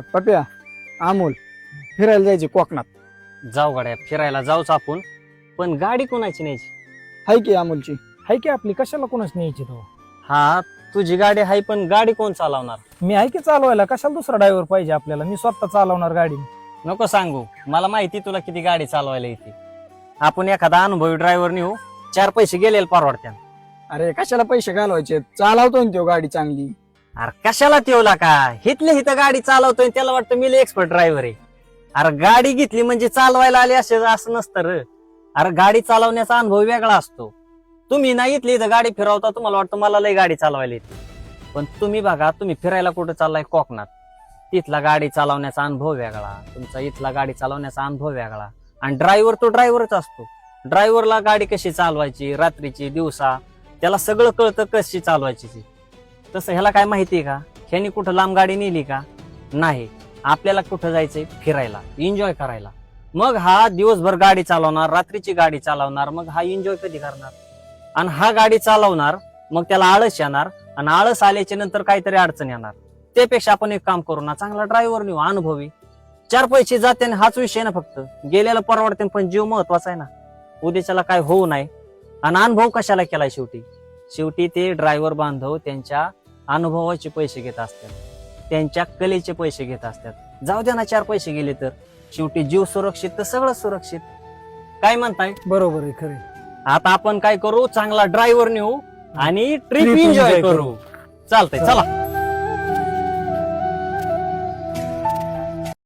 पप्या अमोल फिरायला जायचे कोकणात. जाऊ गाड्या फिरायला जाऊच आपण, पण गाडी कोणाची न्यायची? हाय की अमोलची. हाय की आपली, कशाला कोणाच न्यायची तो? हा तुझी गाडी आहे, पण गाडी कोण चालवणार? मी आहे की चालवायला, कशाला दुसरा ड्रायव्हर पाहिजे आपल्याला? मी स्वतः चालवणार गाडी. नको सांगू, मला माहिती तुला किती गाडी चालवायला येते. आपण एखादा अनुभवी ड्रायव्हर नेऊ, 4 पैसे गेलेले परवडत्या. अरे कशाला पैसे घालवायचे, चालवतो ना तो गाडी चांगली. अरे कशाला ठेवला का? हिथले हिथं गाडी चालवतोय, त्याला वाटतं मी एक्सपर्ट ड्रायव्हर आहे. अरे गाडी घेतली म्हणजे चालवायला आली असं नसतं र. अरे गाडी चालवण्याचा अनुभव वेगळा असतो. तुम्ही ना इथली इथं गाडी फिरवता, तुम्हाला वाटतं मला लय गाडी चालवायला येते, पण तुम्ही बघा, तुम्ही फिरायला कुठं चाललाय? कोकणात. तिथला गाडी चालवण्याचा अनुभव वेगळा, तुमचा इथला गाडी चालवण्याचा अनुभव वेगळा. आणि ड्रायव्हर तो ड्रायव्हरच असतो. ड्रायव्हरला गाडी कशी चालवायची, रात्रीची दिवसा, त्याला सगळं कळतं कशी चालवायची. तसं ह्याला काय माहितीये का? ह्यानी कुठं लांब गाडी नेली का? नाही. आपल्याला कुठं जायचंय? फिरायला, एन्जॉय करायला. मग हा दिवसभर गाडी चालवणार, रात्रीची गाडी चालवणार, मग हा एन्जॉय कधी करणार? आणि हा गाडी चालवणार, मग त्याला आळस येणार, आणि आळस आल्याच्या नंतर काहीतरी अडचण येणार. त्यापेक्षा आपण एक काम करू ना, चांगला ड्रायव्हर नेऊ, अनुभवी. 4 पैसे जाते हाच विषय ना, फक्त गेल्याला परवडते, पण जीव महत्वाचा आहे ना. उद्याच्याला काय होऊ नये. आणि अनुभव कशाला केलाय? शेवटी ते ड्रायव्हर बांधव त्यांच्या अनुभवाचे पैसे घेत असतात, त्यांच्या कलेचे पैसे घेत असतात. जाऊ द्या ना, 4 पैसे गेले तर शेवटी जीव सुरक्षित तर सगळं सुरक्षित. काय म्हणताय? बरोबर आहे, खरे. आता आपण काय करू, चांगला ड्रायव्हर नेऊ आणि ट्रिप Trip एन्जॉय enjoy करू. चालतंय, चला.